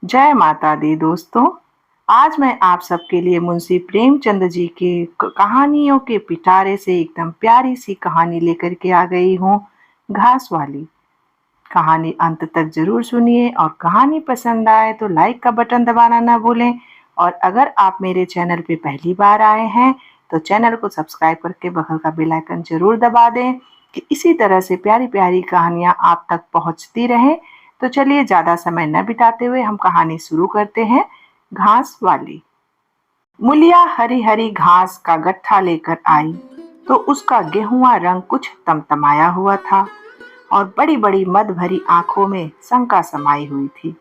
जय माता दी दोस्तों। आज मैं आप सबके लिए मुंशी प्रेमचंद जी की कहानियों के पिटारे से एकदम प्यारी सी कहानी लेकर के आ गई हूँ। घास वाली कहानी अंत तक जरूर सुनिए और कहानी पसंद आए तो लाइक का बटन दबाना ना भूलें। और अगर आप मेरे चैनल पे पहली बार आए हैं तो चैनल को सब्सक्राइब करके बगल का बेल आइकन जरूर दबा दें कि इसी तरह से प्यारी प्यारी कहानियाँ आप तक पहुँचती रहें। तो चलिए ज्यादा समय न बिताते हुए हम कहानी शुरू करते हैं। घास वाली। मूलिया हरी हरी घास का गट्ठा लेकर आई तो उसका गेहुआ रंग कुछ तमतमाया हुआ था और बड़ी बड़ी मद भरी आंखों में शंका समाई हुई थी।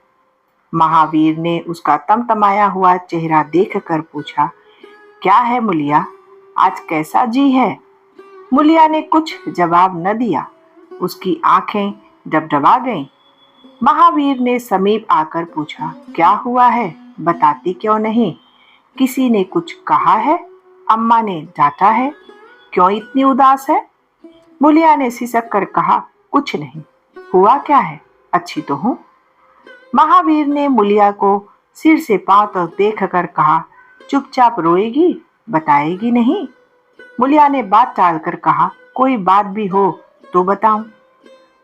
महावीर ने उसका तमतमाया हुआ चेहरा देखकर पूछा, क्या है मूलिया, आज कैसा जी है? मूलिया ने कुछ जवाब न दिया। उसकी आंखें डबडबा गईं। महावीर ने समीप आकर पूछा, क्या हुआ है, बताती क्यों नहीं? किसी ने कुछ कहा है? अम्मा ने डांटा है? क्यों इतनी उदास है? मूलिया ने सिसक कर कहा, कुछ नहीं। हुआ क्या है? अच्छी तो हूँ। महावीर ने मूलिया को सिर से पांव तक देख कर कहा, चुपचाप रोएगी, बताएगी नहीं? मूलिया ने बात टालकर कहा, कोई बात भी हो तो बताऊं।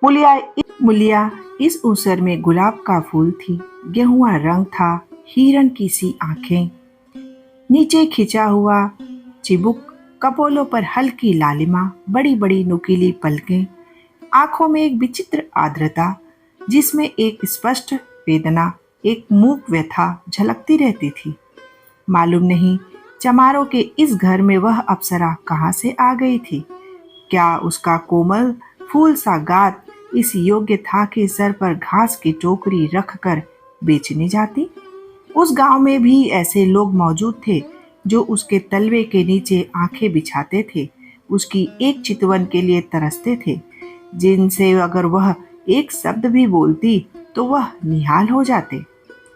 मूलिया इस ऊसर में गुलाब का फूल थी। गेहुआ रंग था, हिरन की सी आंखें, नीचे खिंचा हुआ चिबुक, कपोलों पर हल्की लालिमा, बड़ी बड़ी नुकीली पलकें, आंखों में एक विचित्र आर्द्रता जिसमें एक स्पष्ट वेदना, एक मूक व्यथा झलकती रहती थी। मालूम नहीं चमारों के इस घर में वह अप्सरा कहाँ से आ गई थी। क्या उसका कोमल फूल सा गात इस योग्य था कि सर पर घास की टोकरी रखकर बेचने जाती? उस गांव में भी ऐसे लोग मौजूद थे जो उसके तलवे के नीचे आंखें बिछाते थे, उसकी एक चितवन के लिए तरसते थे, जिनसे अगर वह एक शब्द भी बोलती तो वह निहाल हो जाते।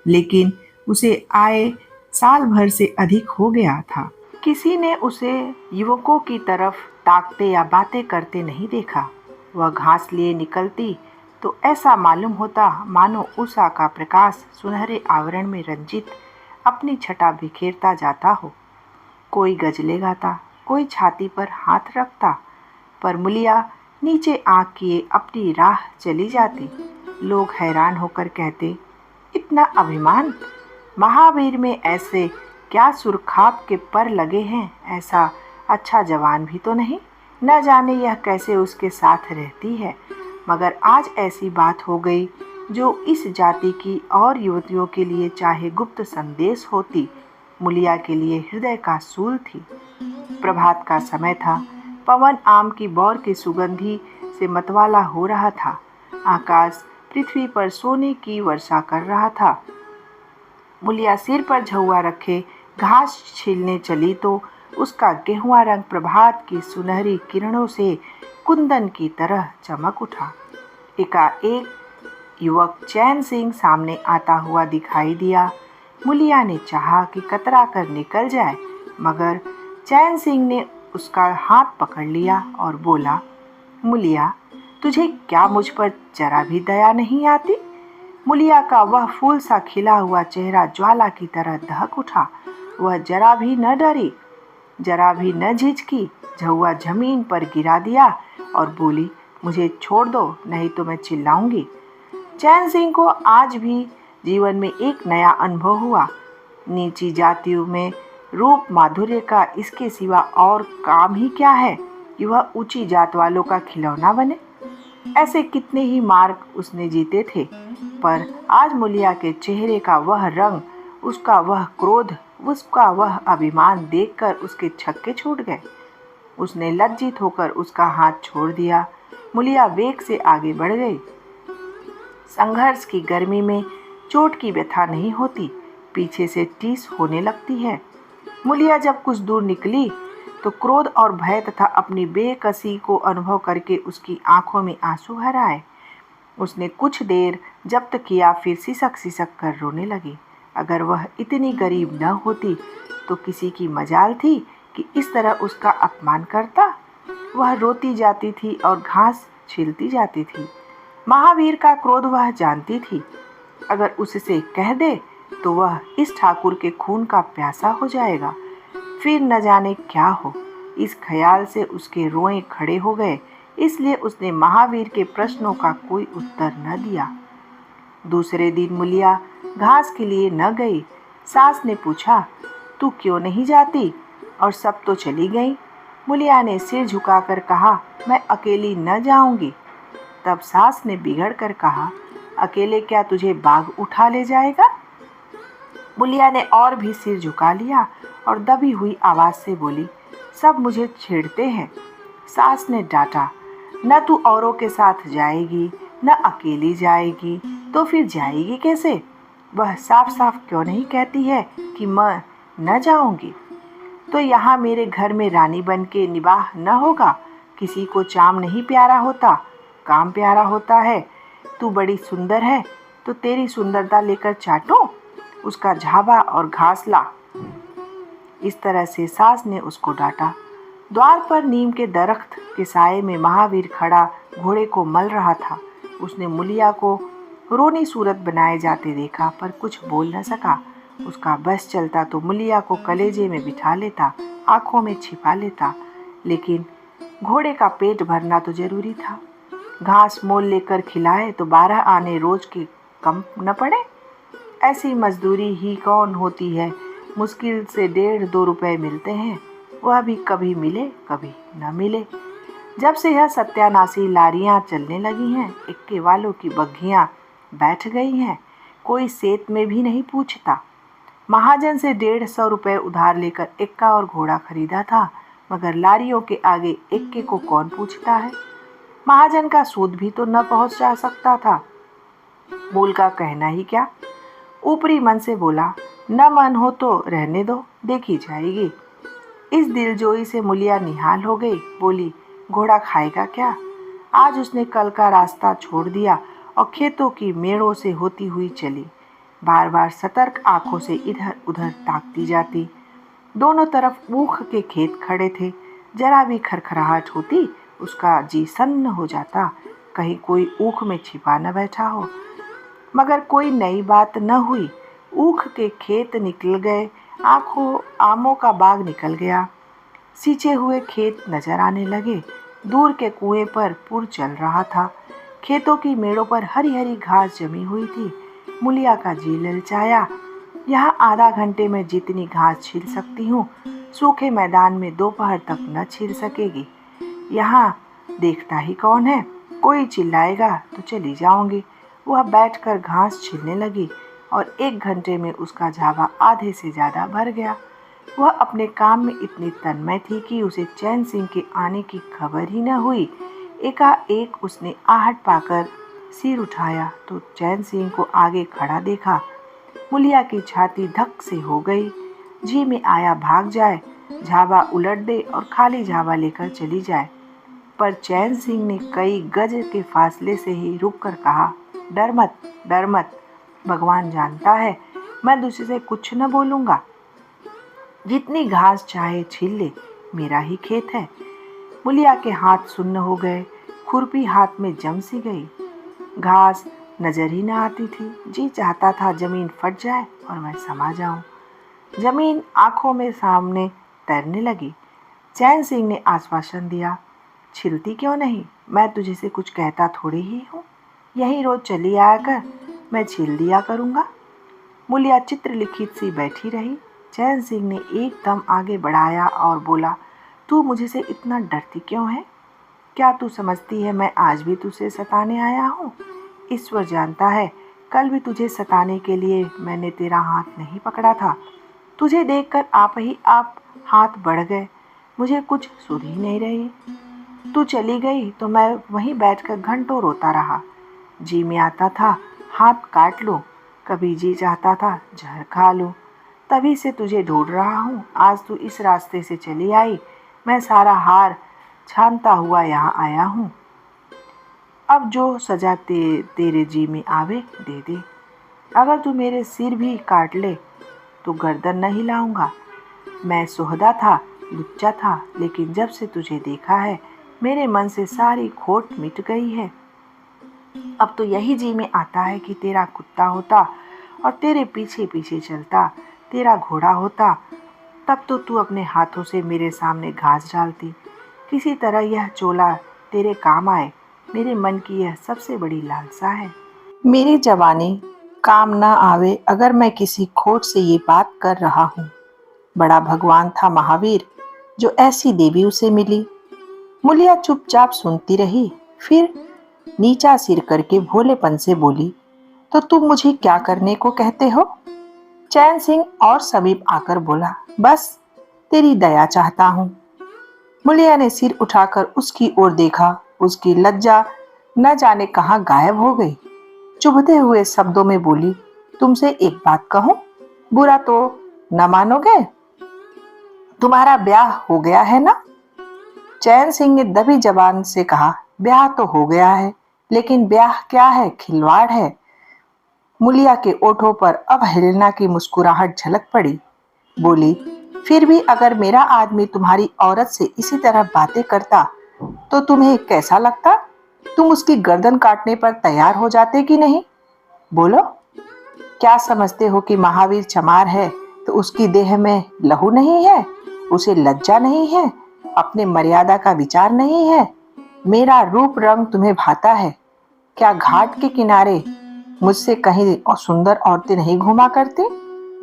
लेकिन उसे आए साल भर से अधिक हो गया था। किसी ने उसे युवकों की तरफ ताकते या बातें करते नहीं देखा। वह घास लिए निकलती तो ऐसा मालूम होता मानो उषा का प्रकाश सुनहरे आवरण में रंजित अपनी छटा बिखेरता जाता हो। कोई गजले गाता, कोई छाती पर हाथ रखता, पर मूलिया नीचे आंख किए अपनी राह चली जाती। लोग हैरान होकर कहते, इतना अभिमान, महावीर में ऐसे क्या सुरखाब के पर लगे हैं, ऐसा अच्छा जवान भी तो नहीं, न जाने यह कैसे उसके साथ रहती है। मगर आज ऐसी बात हो गई जो इस जाति की और युवतियों के लिए चाहे गुप्त संदेश होती, मूलिया के लिए हृदय का सूल थी। प्रभात का समय था। पवन आम की बौर की सुगंधी से मतवाला हो रहा था। आकाश पृथ्वी पर सोने की वर्षा कर रहा था। मूलिया सिर पर झुआ रखे घास छीलने चली तो उसका गेहुआ रंग प्रभात की सुनहरी किरणों से कुंदन की तरह चमक उठा। एकाएक युवक चैन सिंह सामने आता हुआ दिखाई दिया। मूलिया ने चाहा कि कतरा कर निकल जाए, मगर चैन सिंह ने उसका हाथ पकड़ लिया और बोला, मूलिया, तुझे क्या मुझ पर जरा भी दया नहीं आती? मूलिया का वह फूल सा खिला हुआ चेहरा ज्वाला की तरह दहक उठा। वह जरा भी न डरी, जरा भी न झिझकी, झुआ जमीन पर गिरा दिया और बोली, मुझे छोड़ दो, नहीं तो मैं चिल्लाऊंगी। चैन सिंह को आज भी जीवन में एक नया अनुभव हुआ। नीची जातियों में रूप माधुर्य का इसके सिवा और काम ही क्या है कि वह ऊंची जात वालों का खिलौना बने। ऐसे कितने ही मार्ग उसने जीते थे, पर आज मूलिया के चेहरे का वह रंग, उसका वह क्रोध, उसका वह अभिमान देखकर उसके छक्के छूट गए। उसने लज्जित होकर उसका हाथ छोड़ दिया। मूलिया वेग से आगे बढ़ गई। संघर्ष की गर्मी में चोट की व्यथा नहीं होती, पीछे से टीस होने लगती है। मूलिया जब कुछ दूर निकली तो क्रोध और भय तथा अपनी बेकसी को अनुभव करके उसकी आंखों में आंसू भर आए। उसने कुछ देर जब्त किया, फिर सिसक सिसक कर रोने लगी। अगर वह इतनी गरीब न होती तो किसी की मजाल थी कि इस तरह उसका अपमान करता। वह रोती जाती थी और घास छीलती जाती थी। महावीर का क्रोध वह जानती थी। अगर उससे कह दे तो वह इस ठाकुर के खून का प्यासा हो जाएगा, फिर न जाने क्या हो। इस ख्याल से उसके रोए खड़े हो गए, इसलिए उसने महावीर के प्रश्नों का कोई उत्तर न दिया। दूसरे दिन मुलिया घास के लिए न गई। सास ने पूछा, तू क्यों नहीं जाती? और सब तो चली गई। मुलिया ने सिर झुकाकर कहा, मैं अकेली न जाऊंगी। तब सास ने बिगड़ कर कहा, अकेले क्या तुझे बाघ उठा ले जाएगा? मुलिया ने और भी सिर झुका लिया और दबी हुई आवाज से बोली, सब मुझे छेड़ते हैं। सास ने डांटा, न तू औरों के साथ जाएगी न अकेली जाएगी, तो फिर जाएगी कैसे? वह साफ साफ क्यों नहीं कहती है कि मैं न जाऊंगी? तो यहाँ मेरे घर में रानी बन के निवाह न होगा? किसी को चाम नहीं प्यारा होता, काम प्यारा होता है। तू बड़ी सुंदर है तो तेरी सुंदरता लेकर चाटो, उसका झाबा और घास ला। इस तरह से सास ने उसको डांटा। द्वार पर नीम के दरख्त के साए में महावीर खड़ा घोड़े को मल रहा था। उसने मुलिया को रोनी सूरत बनाए जाते देखा, पर कुछ बोल न सका। उसका बस चलता तो मुलिया को कलेजे में बिठा लेता, आंखों में छिपा लेता, लेकिन घोड़े का पेट भरना तो जरूरी था। घास मोल लेकर खिलाए तो 12 आने रोज के कम न पड़े। ऐसी मजदूरी ही कौन होती है? मुश्किल से 1.5-2 रुपए मिलते हैं, वह भी कभी मिले कभी न मिले। जब से यह सत्यानाशी लारियां चलने लगी हैं, इक्के वालों की बग्घियां बैठ गई हैं, कोई सेत में भी नहीं पूछता। महाजन से 150 रुपए उधार लेकर इक्का और घोड़ा खरीदा था, मगर लारियों के आगे इक्के को कौन पूछता है? महाजन का सूद भी तो न पहुंच जा सकता था, मूल का कहना ही क्या। ऊपरी मन से बोला, न मन हो तो रहने दो, देखी जाएगी। इस दिलजोई से मुलिया निहाल हो गई। बोली, घोड़ा खाएगा क्या? आज उसने कल का रास्ता छोड़ दिया और खेतों की मेड़ों से होती हुई चली। बार बार सतर्क आंखों से इधर उधर ताकती जाती। दोनों तरफ ऊख के खेत खड़े थे। जरा भी खरखराहट होती उसका जी सन्न हो जाता, कहीं कोई ऊख में छिपा न बैठा हो। मगर कोई नई बात न हुई। ऊख के खेत निकल गए, आमों का बाग निकल गया, सींचे हुए खेत नजर आने लगे। दूर के कुएं पर पुर चल रहा था। खेतों की मेड़ों पर हरी हरी घास जमी हुई थी। मुलिया का जी ललचाया। यहाँ आधा घंटे में जितनी घास छील सकती हूँ, सूखे मैदान में दोपहर तक न छील सकेगी। यहाँ देखता ही कौन है? कोई चिल्लाएगा तो चली जाऊंगी। वह बैठकर घास छीलने लगी और 1 घंटे में उसका झाबा आधे से ज्यादा भर गया। वह अपने काम में इतनी तन्मय थी कि उसे चैन सिंह के आने की खबर ही न हुई। एकाएक उसने आहट पाकर सिर उठाया तो चैन सिंह को आगे खड़ा देखा। मुलिया की छाती धक से हो गई। जी में आया भाग जाए, झाबा उलट दे और खाली झाबा लेकर चली जाए। पर चैन सिंह ने कई गज के फासले से ही रुक कर कहा, डर मत, डर मत। भगवान जानता है मैं तुझसे कुछ न बोलूंगा। जितनी घास चाहे छील ले, मेरा ही खेत है। मुलिया के हाथ सुन्न हो गए, खुरपी हाथ में जम सी गई। घास नजर ही न आती थी। जी चाहता था जमीन फट जाए और मैं समा जाऊं। जमीन आंखों में सामने तैरने लगी। चैन सिंह ने आश्वासन दिया, छिलती क्यों नहीं? मैं तुझे से कुछ कहता थोड़ी ही हूँ। यही रोज चली आया कर, मैं छील दिया करूँगा। मुलिया चित्रलिखित सी बैठी रही। चैन सिंह ने एकदम आगे बढ़ाया और बोला, तू मुझे से इतना डरती क्यों है? क्या तू समझती है मैं आज भी तुझे सताने आया हूँ? ईश्वर जानता है, कल भी तुझे सताने के लिए मैंने तेरा हाथ नहीं पकड़ा था। तुझे देखकर आप ही आप हाथ बढ़ गए। मुझे कुछ सुध ही नहीं रही। तू चली गई तो मैं वहीं बैठकर घंटों रोता रहा। जी में आता था हाथ काट लूं, कभी जी चाहता था जहर खा लूं। तभी से तुझे ढूंढ रहा हूँ। आज तू इस रास्ते से चली आई, मैं सारा हार छानता हुआ यहाँ आया हूँ। अब जो सजा तेरे जी में आवे दे दे। अगर तू मेरे सिर भी काट ले तो गर्दन न हिलाऊंगा। मैं सोहदा था, लुच्चा था, लेकिन जब से तुझे देखा है मेरे मन से सारी खोट मिट गई है। अब तो यही जी में आता है कि तेरा कुत्ता होता और तेरे पीछे पीछे चलता, तेरा घोड़ा होता। तब तो तू अपने हाथों से मेरे सामने घास डालती। किसी तरह यह चोला तेरे काम आए, मेरे मन की यह सबसे बड़ी लालसा है। मेरी जवानी काम न आवे अगर मैं किसी खोट से ये बात कर रहा हूँ। बड़ा भगवान था महावीर जो ऐसी देवी उसे मिली। मुलिया चुपचाप सुनती रही, फिर नीचा सिर करके भोलेपन से बोली, तो तुम मुझे क्या करने को कहते हो? चैन सिंह और समीप आकर बोला, बस तेरी दया चाहता हूँ। मुलिया ने सिर उठाकर उसकी ओर देखा। उसकी लज्जा न जाने कहाँ गायब हो गई। चुभते हुए शब्दों में बोली, तुमसे एक बात कहूं, बुरा तो न मानोगे? तुम्हारा ब्याह हो गया है ना? चैन सिंह ने दबी जबान से कहा, ब्याह तो हो गया है, लेकिन ब्याह क्या है, खिलवाड़ है। मुलिया के ओठों पर अवहेलना की मुस्कुराहट झलक पड़ी। बोली, फिर भी अगर मेरा आदमी तुम्हारी औरत से इसी तरह बातें करता तो तुम्हें कैसा लगता? तुम उसकी गर्दन काटने पर तैयार हो जाते कि नहीं? बोलो, क्या समझते हो कि महावीर चमार है तो उसकी देह में लहू नहीं है? उसे लज्जा नहीं है? अपने मर्यादा का विचार नहीं है? मेरा रूप रंग तुम्हें भाता है? क्या घाट के किनारे मुझसे कहीं और सुंदर औरतें नहीं घूमा करती?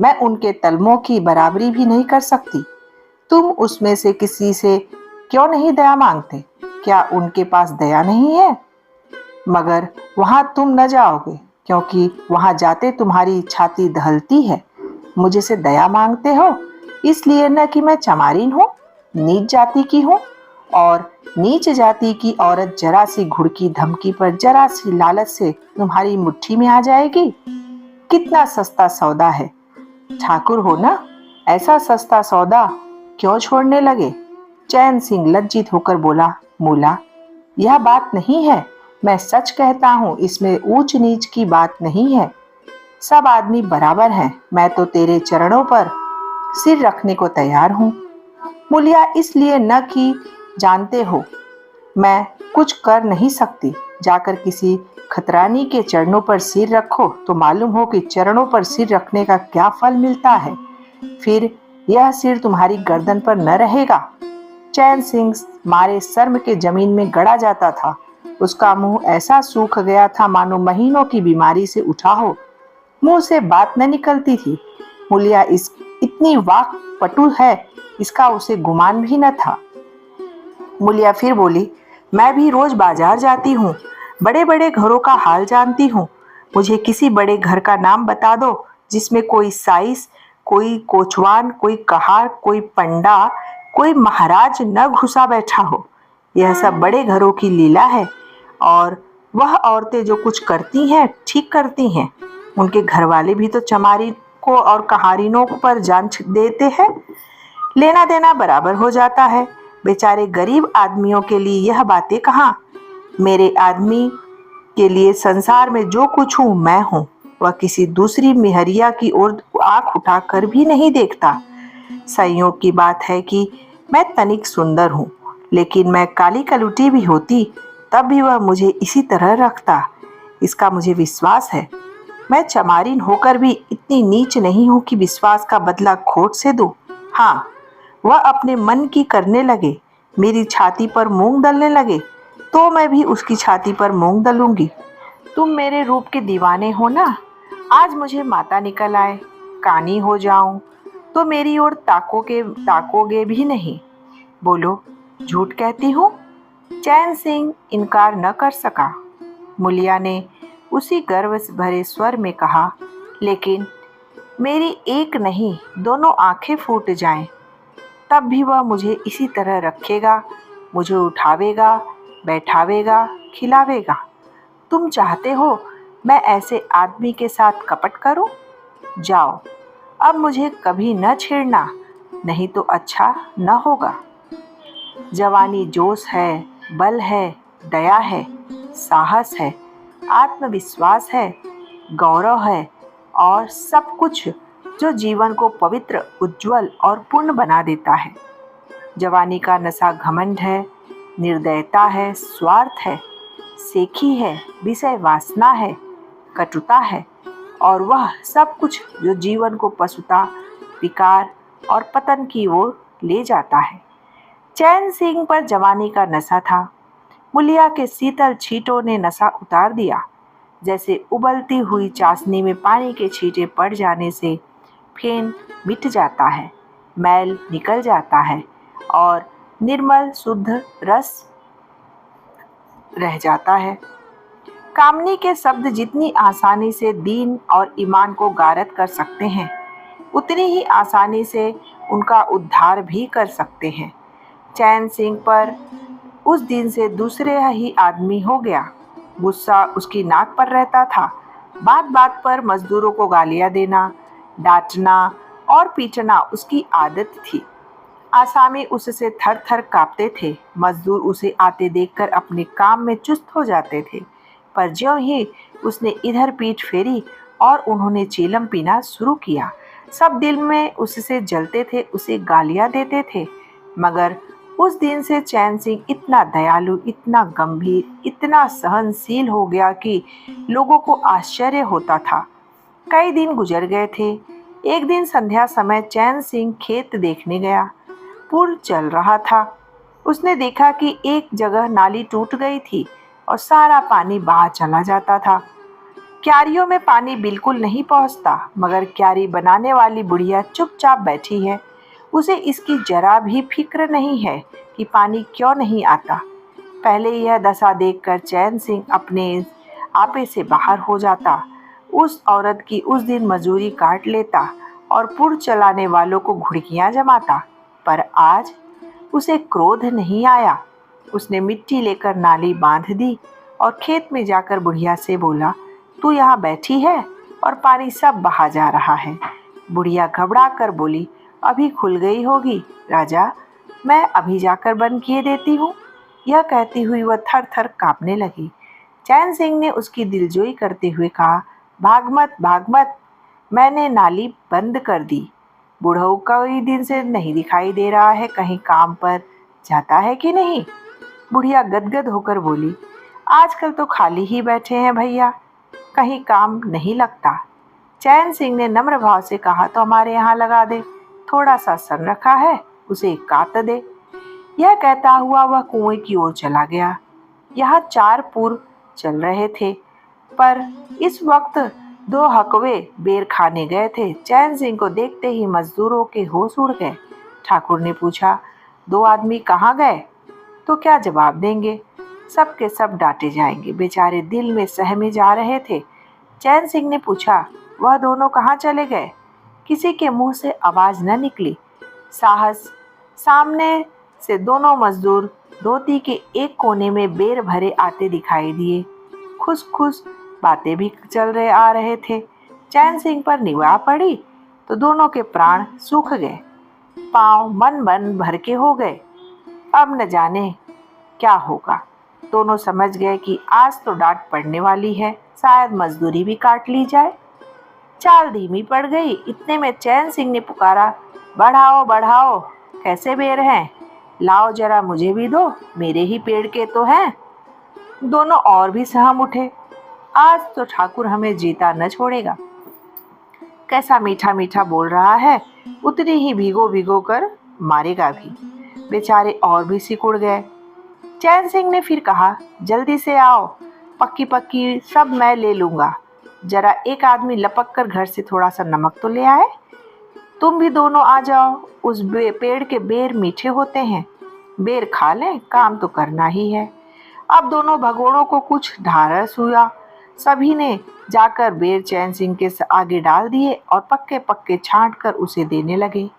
मैं उनके तलमों की बराबरी भी नहीं कर सकती। तुम उसमें से किसी से क्यों नहीं दया मांगते? क्या उनके पास दया नहीं है? मगर वहां तुम न जाओगे, क्योंकि वहां जाते तुम्हारी छाती दहलती है। मुझे से दया मांगते हो, इसलिए न कि मैं चमारिन हूँ, नीच जाति की हूँ, और नीच जाति की औरत जरा सी घुड़की धमकी पर, जरा सी लालच से तुम्हारी मुट्ठी में आ जाएगी। कितना सस्ता सौदा है। ठाकुर हो ना, ऐसा सस्ता सौदा क्यों छोड़ने लगे? चैन सिंह लज्जित होकर बोला, मूला, यह बात नहीं है। मैं सच कहता हूँ, इसमें ऊंच नीच की बात नहीं है। सब आदमी बराबर हैं। मैं तो तेरे चरणों पर सिर रखने को तैयार हूँ। मुलिया, इसलिए न कि जानते हो मैं कुछ कर नहीं सकती। जाकर किसी खतरानी के चरणों पर सिर रखो तो मालूम हो कि चरणों पर सिर रखने का क्या फल मिलता है। फिर यह सिर तुम्हारी गर्दन पर न रहेगा। चैन सिंह मारे शर्म के जमीन में गड़ा जाता था। उसका मुंह ऐसा सूख गया था मानो महीनों की बीमारी से उठा हो। मुंह से बात न निकलती थी। मुलिया इस इतनी वाक पटु है, इसका उसे गुमान भी न था। मुलिया फिर बोली, मैं भी रोज बाजार जाती हूँ, बड़े बड़े घरों का हाल जानती हूँ। मुझे किसी बड़े घर का नाम बता दो जिसमें कोई साइस, कोई कोचवान, कोई कहार, कोई पंडा, कोई महाराज न घुसा बैठा हो। यह सब बड़े घरों की लीला है, और वह औरतें जो कुछ करती हैं ठीक करती हैं। उनके घर वाले भी तो चमारी को और कहारिनों पर जान देते हैं। लेना देना बराबर हो जाता है। बेचारे गरीब आदमियों के लिए यह बातें कहाँ। मेरे आदमी के लिए संसार में जो कुछ हूँ मैं हूँ। वह किसी दूसरी मेहरिया की ओर आंख उठाकर भी नहीं देखता। संयोग की बात है कि मैं तनिक सुंदर हूँ, लेकिन मैं काली कलुटी भी होती तब भी वह मुझे इसी तरह रखता। इसका मुझे विश्वास है। मैं चमारिन होकर भी इतनी नीच नहीं हूँ कि विश्वास का बदला खोट से दूं। हाँ, वह अपने मन की करने लगे, मेरी छाती पर मूंग दलने लगे, तो मैं भी उसकी छाती पर मूंग दलूंगी। तुम मेरे रूप के दीवाने हो ना। आज मुझे माता निकल आए, कानी हो जाऊं, तो मेरी ओर ताकोगे भी नहीं। बोलो, झूठ कहती हूँ? चैन सिंह इनकार न कर सका। मुलिया ने उसी गर्व से भरे स्वर में कहा, लेकिन मेरी एक नहीं दोनों आंखें फूट जाएं, तब भी वह मुझे इसी तरह रखेगा, मुझे उठावेगा, बैठावेगा, खिलावेगा। तुम चाहते हो मैं ऐसे आदमी के साथ कपट करूं? जाओ, अब मुझे कभी न छेड़ना, नहीं तो अच्छा न होगा। जवानी जोश है, बल है, दया है, साहस है, आत्मविश्वास है, गौरव है, और सब कुछ जो जीवन को पवित्र, उज्जवल और पूर्ण बना देता है। जवानी का नशा घमंड है, निर्दयता है, स्वार्थ है, सेखी है, विषय वासना है, कटुता है और वह सब कुछ जो जीवन को पशुता, विकार और पतन की ओर ले जाता है। चैन सिंह पर जवानी का नशा था। मुलिया के शीतल छींटों ने नशा उतार दिया। जैसे उबलती हुई चाशनी में पानी के छींटे पड़ जाने से फेन मिट जाता है, मैल निकल जाता है और निर्मल शुद्ध रस रह जाता है। कामनी के शब्द जितनी आसानी से दीन और ईमान को गारत कर सकते हैं, उतनी ही आसानी से उनका उद्धार भी कर सकते हैं। चैन सिंह पर उस दिन से दूसरे ही आदमी हो गया। गुस्सा उसकी नाक पर रहता था। बात बात पर मजदूरों को गालियां देना, डांटना और पीटना उसकी आदत थी। आसामी उससे थर थर कांपते थे। मजदूर उसे आते देखकर अपने काम में चुस्त हो जाते थे। पर ज्यों ही उसने इधर पीठ फेरी और उन्होंने चीलम पीना शुरू किया, सब दिल में उससे जलते थे, उसे गालियां देते थे। मगर उस दिन से चैन सिंह इतना दयालु, इतना गंभीर, इतना सहनशील हो गया कि लोगों को आश्चर्य होता था। कई दिन गुजर गए थे। एक दिन संध्या समय चैन सिंह खेत देखने गया। पुल चल रहा था। उसने देखा कि एक जगह नाली टूट गई थी और सारा पानी बाहर चला जाता था। क्यारियों में पानी बिल्कुल नहीं पहुंचता, मगर क्यारी बनाने वाली बुढ़िया चुपचाप बैठी है। उसे इसकी जरा भी फिक्र नहीं है कि पानी क्यों नहीं आता। पहले यह दशा देखकर चैन सिंह अपने आपे से बाहर हो जाता। उस औरत की उस दिन मजूरी काट लेता और पुल चलाने वालों को घुड़कियां जमाता। पर आज उसे क्रोध नहीं आया। उसने मिट्टी लेकर नाली बांध दी और खेत में जाकर बुढ़िया से बोला, तू यहाँ बैठी है और पानी सब बहा जा रहा है। बुढ़िया घबरा कर बोली, अभी खुल गई होगी राजा, मैं अभी जाकर बंद किए देती हूँ। यह कहती हुई वह थर थर कांपने लगी। चैन सिंह ने उसकी दिलजोई करते हुए कहा, भाग मत भाग मत, मैंने नाली बंद कर दी। बूढ़ऊ कई दिन से नहीं दिखाई दे रहा है, कहीं काम पर जाता है कि नहीं। बुढ़िया गदगद होकर बोली, आजकल तो खाली ही बैठे हैं भैया, कहीं काम नहीं लगता। चैन सिंह ने नम्र भाव से कहा, तो हमारे यहाँ लगा दे, थोड़ा सा सन रखा है, उसे काट दे। यह कहता हुआ वह कुएं की ओर चला गया। यहाँ 4 पुर चल रहे थे, पर इस वक्त 2 हकवे बेर खाने गए थे। चैन सिंह को देखते ही मजदूरों के होश उड़ गए। ठाकुर ने पूछा, 2 आदमी कहाँ गए? तो क्या जवाब देंगे? सब के सब डांटे जाएंगे। बेचारे दिल में सहमे जा रहे थे। चैन सिंह ने पूछा, वह दोनों कहाँ चले गए? किसी के मुंह से आवाज न निकली। सामने से दोनों मजदूर धोती के एक कोने में बेर भरे आते दिखाई दिए। खुश खुश बातें भी चल रहे आ रहे थे। चैन सिंह पर निगाह पड़ी तो दोनों के प्राण सूख गए, पांव मन मन भर के हो गए। अब न जाने क्या होगा। दोनों समझ गए कि आज तो डांट पड़ने वाली है, शायद मजदूरी भी काट ली जाए। चाल धीमी पड़ गई। इतने में चैन सिंह ने पुकारा, बढ़ाओ बढ़ाओ, कैसे बेर हैं? लाओ जरा मुझे भी दो, मेरे ही पेड़ के तो हैं। दोनों और भी सहम उठे। आज तो ठाकुर हमें जीता न छोड़ेगा। कैसा मीठा मीठा बोल रहा है, उतनी ही भिगो भिगो कर मारेगा भी। बेचारे और भी सिकुड़ गए। चैन सिंह ने फिर कहा, जल्दी से आओ, पक्की पक्की सब मैं ले लूंगा। जरा एक आदमी लपक कर घर से थोड़ा सा नमक तो ले आए। तुम भी दोनों आ जाओ, उस पेड़ के बेर मीठे होते हैं, बेर खा लें, काम तो करना ही है। अब दोनों भगोड़ों को कुछ ढारस हुआ। सभी ने जाकर बेर चैन सिंह के आगे डाल दिए और पक्के पक्के छांट कर उसे देने लगे।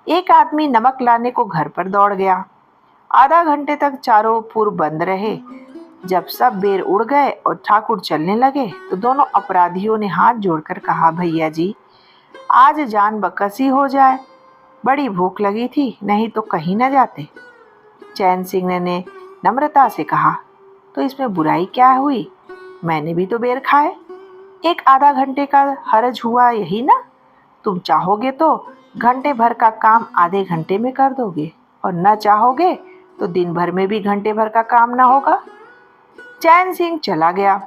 एक आदमी नमक लाने को घर पर दौड़ गया। आधा घंटे तक चारों पुर बंद रहे। जब सब बेर उड़ गए और ठाकुर चलने लगे तो दोनों अपराधियों ने हाथ जोड़कर कहा, भैया जी, आज जान बकसी हो जाए, बड़ी भूख लगी थी, नहीं तो कहीं न जाते। चैन सिंह ने नम्रता से कहा, तो इसमें बुराई क्या हुई, मैंने भी तो बेर खाए। एक आधा घंटे का हर्ज हुआ यही ना। तुम चाहोगे तो घंटे भर का काम आधे घंटे में कर दोगे और न चाहोगे तो दिन भर में भी घंटे भर का काम ना होगा। चैन सिंह चला गया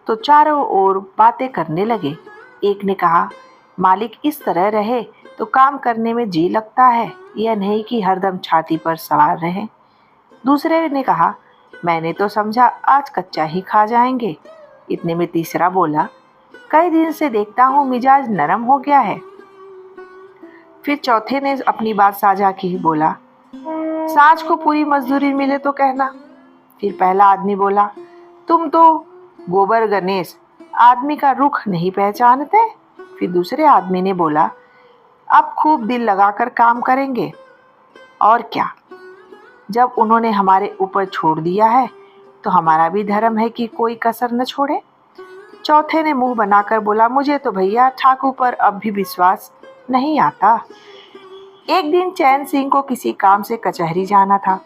तो चारों ओर बातें करने लगे। एक ने कहा, मालिक इस तरह रहे तो काम करने में जी लगता है, यह नहीं कि हरदम छाती पर सवार रहे। दूसरे ने कहा, मैंने तो समझा आज कच्चा ही खा जाएंगे। इतने में तीसरा बोला, कई दिन से देखता हूँ मिजाज नरम हो गया है। फिर चौथे ने अपनी बात साझा की, बोला, सांझ को पूरी मजदूरी मिले तो कहना। फिर पहला आदमी बोला, तुम तो गोबर गणेश आदमी का रुख नहीं पहचानते। फिर दूसरे आदमी ने बोला, अब खूब दिल लगाकर काम करेंगे और क्या, जब उन्होंने हमारे ऊपर छोड़ दिया है तो हमारा भी धर्म है कि कोई कसर न छोड़े। चौथे ने मुंह बनाकर बोला, मुझे तो भैया ठाकुर पर अब भी विश्वास नहीं आता। एक दिन चैन सिंह को किसी काम से कचहरी जाना था।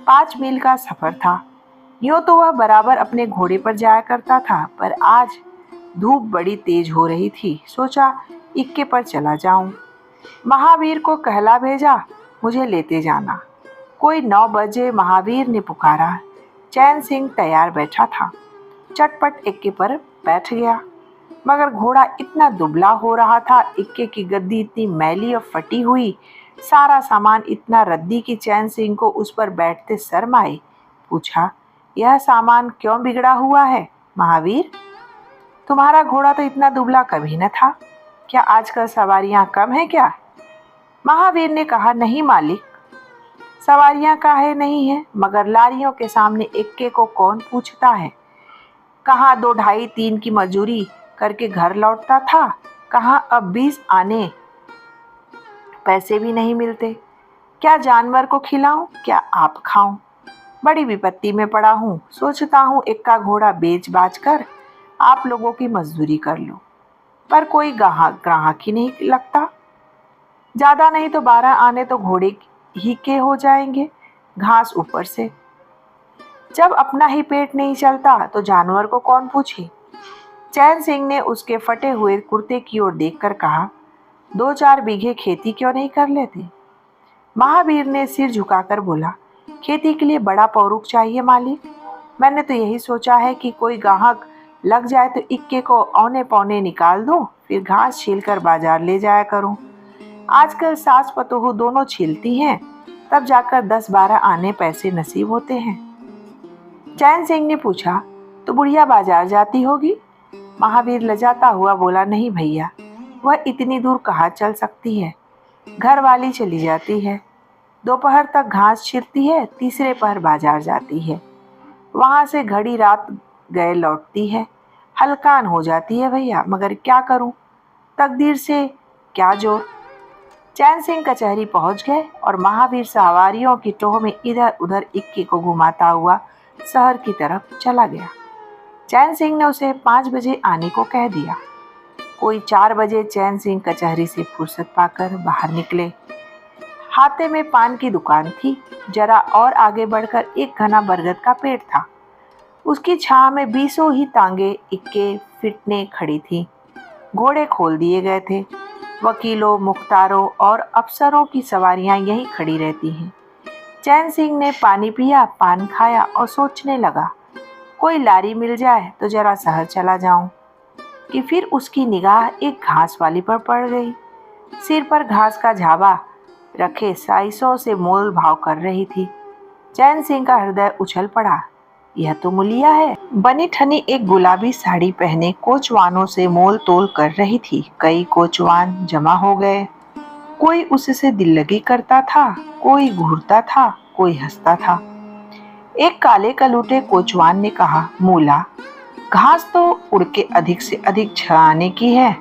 5 मील का सफर था। यूं तो वह बराबर अपने घोड़े पर जाया करता था, पर आज धूप बड़ी तेज हो रही थी। सोचा इक्के पर चला जाऊं। महावीर को कहला भेजा, मुझे लेते जाना। कोई 9 बजे महावीर ने पुकारा। चैन सिंह तैयार बैठा था। चटपट इक्के पर बैठ गया, मगर घोड़ा इतना दुबला हो रहा था, इक्के की गद्दी इतनी मैली और फटी हुई, सारा सामान इतना रद्दी कि चैन सिंह को उस पर बैठते शर्म आई। पूछा, यह सामान क्यों बिगड़ा हुआ है महावीर? तुम्हारा घोड़ा तो इतना दुबला कभी न था। क्या आजकल सवारियां कम है क्या? महावीर ने कहा, नहीं मालिक, सवारियां काहे नहीं है, मगर लारियों के सामने इक्के को कौन पूछता है। कहाँ 2 ढाई 3 की मजूरी करके घर लौटता था, कहाँ अब 20 आने पैसे भी नहीं मिलते। क्या जानवर को खिलाऊं, क्या आप खाऊं? बड़ी विपत्ति में पड़ा हूँ। सोचता हूँ इक्का घोड़ा बेच बाच कर आप लोगों की मजदूरी कर लूं, पर कोई ग्राहक ही नहीं लगता। ज्यादा नहीं तो 12 आने तो घोड़े ही के हो जाएंगे, घास ऊपर से। जब अपना ही पेट नहीं चलता तो जानवर को कौन पूछे। चैन सिंह ने उसके फटे हुए कुर्ते की ओर देखकर कहा, 2-4 बीघे खेती क्यों नहीं कर लेते? महावीर ने सिर झुकाकर बोला, खेती के लिए बड़ा पौरुख चाहिए मालिक। मैंने तो यही सोचा है कि कोई ग्राहक लग जाए तो इक्के को औने पौने निकाल दूं, फिर घास छीलकर बाजार ले जाया करूं। आजकल सास पतोहू दोनों छीलती हैं, तब जाकर 10-12 आने पैसे नसीब होते हैं। चैन सिंह ने पूछा, तो बुढ़िया बाजार जाती होगी? महावीर लजाता हुआ बोला, नहीं भैया, वह इतनी दूर कहाँ चल सकती है। घर वाली चली जाती है, दोपहर तक घास छिलती है, तीसरे पहर बाजार जाती है, वहां से घड़ी रात गए लौटती है। हलकान हो जाती है भैया, मगर क्या करूं, तकदीर से क्या जोर। चैन सिंह कचहरी पहुंच गए और महावीर सवारियों की टोह में इधर उधर इक्के को घुमाता हुआ शहर की तरफ चला गया। चैन सिंह ने उसे 5 बजे आने को कह दिया। कोई 4 बजे चैन सिंह कचहरी से फुर्सत पाकर बाहर निकले। हाथे में पान की दुकान थी। जरा और आगे बढ़कर एक घना बरगद का पेड़ था। उसकी छांव में 20 ही तांगे इक्के फिटने खड़ी थी। घोड़े खोल दिए गए थे। वकीलों, मुख्तारों और अफसरों की सवारियां यहीं खड़ी रहती हैं। चैन सिंह ने पानी पिया, पान खाया और सोचने लगा, कोई लारी मिल जाए तो जरा शहर चला जाऊं, कि फिर उसकी निगाह एक घास वाली पर पड़ गई। सिर पर घास का झाबा रखे साइसों से मोल भाव कर रही थी। चैन सिंह का हृदय उछल पड़ा। यह तो मुलिया है। बनी ठनी एक गुलाबी साड़ी पहने कोचवानों से मोल तोल कर रही थी। कई कोचवान जमा हो गए। कोई उससे दिल लगी करता था, कोई घूरता था, कोई हंसता था। एक काले कलूटे कोचवान ने कहा, मूला, घास तो उड़ के अधिक से अधिक 6 आने की है।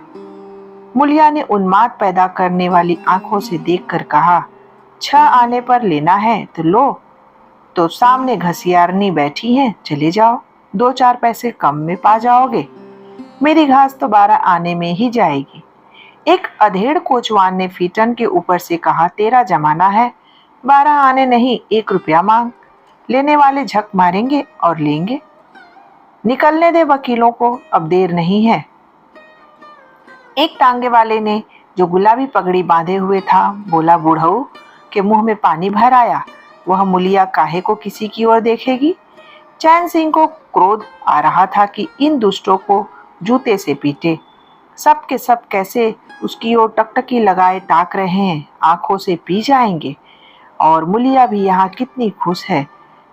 मुलिया ने उन्माद पैदा करने वाली आंखों से देखकर कहा, 6 आने पर लेना है तो लो, तो सामने घसियारनी बैठी हैं, चले जाओ, 2-4 पैसे कम में पा जाओगे। मेरी घास तो 12 आने में ही जाएगी। एक अधेड़ कोचवान ने फीटन के ऊपर से कहा, तेरा जमाना है, 12 आने नहीं, 1 रुपया मांग। लेने वाले झक मारेंगे और लेंगे। निकलने दे वकीलों को, अब देर नहीं है। एक तांगे वाले ने, जो गुलाबी पगड़ी बांधे हुए था, बोला, बूढ़ऊ के मुंह में पानी भर आया। वह मुलिया काहे को किसी की ओर देखेगी। चैन सिंह को क्रोध आ रहा था कि इन दुष्टों को जूते से पीटे। सब के सब कैसे उसकी ओर टकटकी लगाए ताक रहे हैं, आंखों से पी जाएंगे। और मुलिया भी यहाँ कितनी खुश है,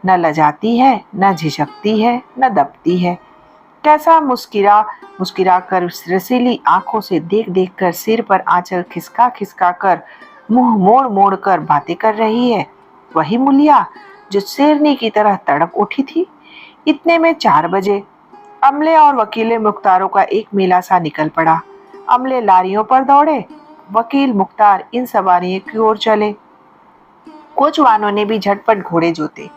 न लजाती है, न झिझकती है, न दबती है। कैसा मुस्किरा मुस्किरा कर रसीली आंखों से देख देख कर सिर पर आंचल खिसका खिसका कर मुंह मोड़ मोड़ कर बातें कर रही है। वही मुलिया जो शेरनी की तरह तड़प उठी थी। इतने में 4 बजे। अमले और वकीले मुख्तारों का एक मेला सा निकल पड़ा। अमले लारियों पर दौड़े, वकील मुख्तार इन सवारियों की ओर चले। कोचवानों ने भी झटपट घोड़े जोते।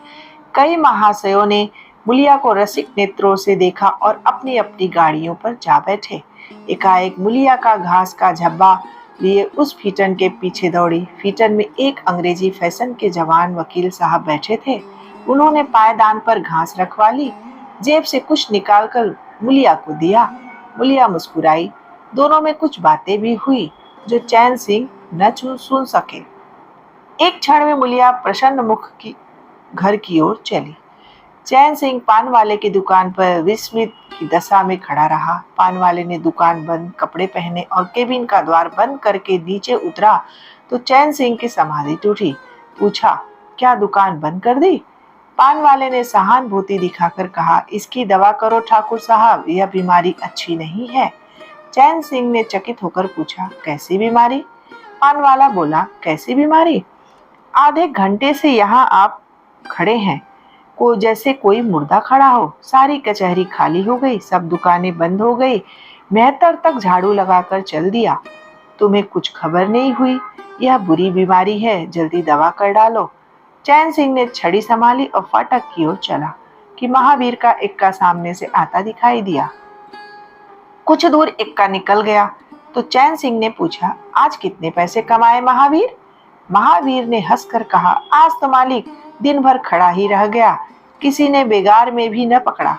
कई महाशयों ने मुलिया को रसिक नेत्रों से देखा और अपनी अपनी गाड़ियों पर जा बैठे। एकाएक मुलिया का घास का झब्बा लिए उस फीटन के पीछे दौड़ी। फीटन में एक अंग्रेजी फैशन के जवान वकील साहब बैठे थे। उन्होंने पायदान पर घास रखवा ली, जेब से कुछ निकालकर मुलिया को दिया। मुलिया मुस्कुराई। दोनों में कुछ बातें भी हुई जो चैन सिंह न सुन सके। एक क्षण में मुलिया प्रसन्न मुख की घर की ओर चली। चैन सिंह पान वाले की दुकान पर विस्मित की दशा में खड़ा रहा। पान वाले ने दुकान बंद, कपड़े पहने और केबिन का द्वार बंद करके नीचे उतरा तो चैन सिंह की समाधि टूटी। पूछा, क्या दुकान बंद कर दी? पान वाले ने सहानुभूति दिखाकर कहा, इसकी दवा करो ठाकुर साहब, यह बीमारी अच्छी नहीं है। चैन सिंह ने चकित होकर पूछा, कैसी बीमारी? पान वाला बोला, कैसी बीमारी? आधे घंटे से यहाँ आप खड़े हैं को जैसे कोई मुर्दा खड़ा हो। सारी कचहरी खाली हो गई, सब दुकानें बंद हो गई। मेहतर तक झाड़ू लगाकर चल दिया। तुम्हें कुछ खबर नहीं हुई? यह बुरी बीमारी है, जल्दी दवा कर डालो। चैन सिंह ने छड़ी संभाली और फाटक की ओर चला कि महावीर का इक्का सामने से आता दिखाई दिया। कुछ दूर इक्का निकल गया तो चैन सिंह ने पूछा, आज कितने पैसे कमाए महावीर? महावीर ने हंसकर कहा, आज तो मालिक दिन भर खड़ा ही रह गया, किसी ने बेगार में भी न पकड़ा,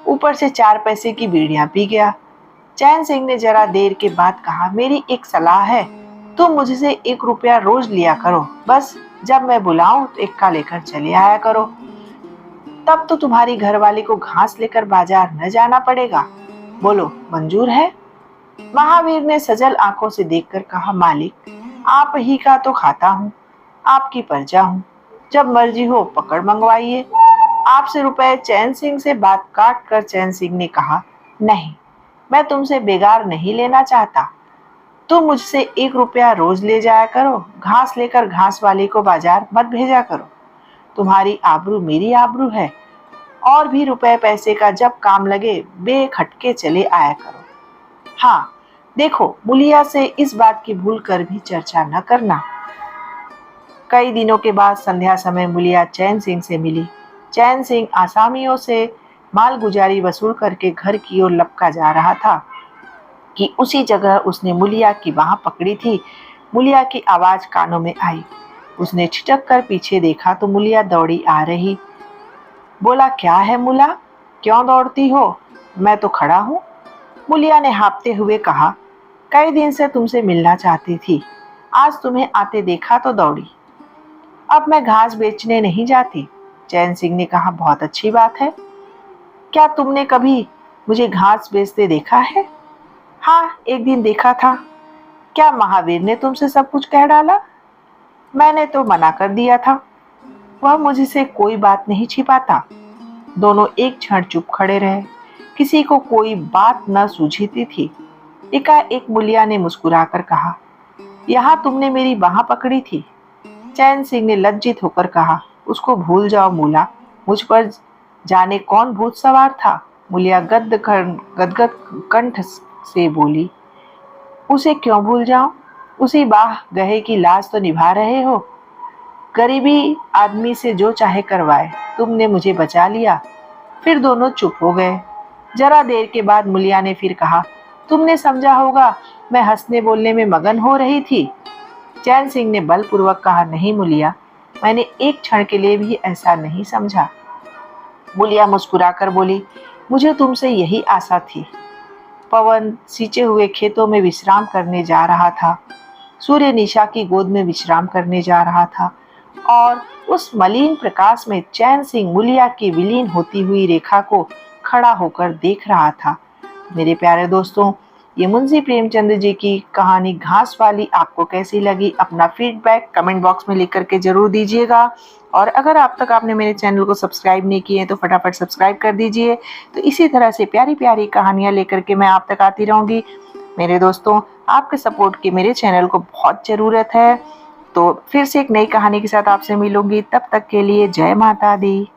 ऊपर से 4 पैसे की बीड़ियां पी गया। चैन सिंह ने जरा देर के बाद कहा, मेरी एक सलाह है, तुम मुझसे 1 रुपया रोज लिया करो, बस जब मैं बुलाऊं तो इक्का लेकर चले आया करो। तब तो तुम्हारी घरवाली को घास लेकर बाजार न जाना पड़ेगा। बोलो, मंजूर है? महावीर ने सजल आंखों से देखकर कहा, मालिक आप ही का तो खाता हूँ, आपकी प्रजा हूँ, जब मर्जी हो पकड़ मंगवाइए। आपसे रुपए। चैन सिंह से बात काट कर चैन सिंह ने कहा, नहीं, मैं तुमसे बेगार नहीं लेना चाहता, तुम मुझसे 1 रुपया रोज ले जाया करो, घास लेकर घास वाले को बाजार मत भेजा करो। तुम्हारी आबरू मेरी आबरू है, और भी रुपए पैसे का जब काम लगे बेखटके चले आया करो। हाँ देखो, मुलिया से इस बात की भूल कर भी चर्चा न करना। कई दिनों के बाद संध्या समय मुलिया चैन सिंह से मिली। चैन सिंह आसामियों से मालगुजारी वसूल करके घर की ओर लपका जा रहा था कि उसी जगह उसने मुलिया की बाह पकड़ी थी। मुलिया की आवाज कानों में आई। उसने छिटक कर पीछे देखा तो मुलिया दौड़ी आ रही। बोला, क्या है मुला, क्यों दौड़ती हो? मैं तो खड़ा हूँ। मुलिया ने हाँफते हुए कहा, कई दिन से तुमसे मिलना चाहती थी, आज तुम्हें आते देखा तो दौड़ी। अब मैं घास बेचने नहीं जाती। चैन सिंह ने कहा, बहुत अच्छी बात है। क्या तुमने कभी मुझे घास बेचते देखा है? हाँ, एक दिन देखा था। क्या महावीर ने तुमसे सब कुछ कह डाला? मैंने तो मना कर दिया था, वह मुझसे कोई बात नहीं छिपाता। दोनों एक क्षण चुप खड़े रहे। किसी को कोई बात न सूझती थी। एकाएक मुलिया ने मुस्कुराकर कहा, यहाँ तुमने मेरी बाह पकड़ी थी। चैन सिंह ने लज्जित होकर कहा, उसको भूल जाओ मूला, मुझ पर जाने कौन भूत सवार था। मुलिया गदगद कंठ से बोली, उसे क्यों भूल जाऊं? उसी बाह गहे की लाज तो निभा रहे हो। गरीबी आदमी से जो चाहे करवाए, तुमने मुझे बचा लिया। फिर दोनों चुप हो गए। जरा देर के बाद मुलिया ने फिर कहा, तुमने समझा होगा मैं हंसने बोलने में मगन हो रही थी। चैन सिंह ने बलपूर्वक कहा, नहीं मुलिया, मैंने एक क्षण के लिए भी ऐसा नहीं समझा। मुलिया मुस्कुराकर बोली, मुझे तुमसे यही आशा थी। पवन सींचे हुए खेतों में विश्राम करने जा रहा था, सूर्य निशा की गोद में विश्राम करने जा रहा था, और उस मलिन प्रकाश में चैन सिंह मुलिया की विलीन होती हुई रेखा को खड़ा होकर देख रहा था। मेरे प्यारे दोस्तों, ये मुंशी प्रेमचंद जी की कहानी घास वाली आपको कैसी लगी? अपना फीडबैक कमेंट बॉक्स में लिख करके जरूर दीजिएगा। और अगर आप तक आपने मेरे चैनल को सब्सक्राइब नहीं किए तो फटाफट सब्सक्राइब कर दीजिए। तो इसी तरह से प्यारी प्यारी कहानियां लेकर के मैं आप तक आती रहूंगी। मेरे दोस्तों, आपके सपोर्ट की मेरे चैनल को बहुत ज़रूरत है। तो फिर से एक नई कहानी के साथ आपसे मिलूंगी। तब तक के लिए जय माता दी।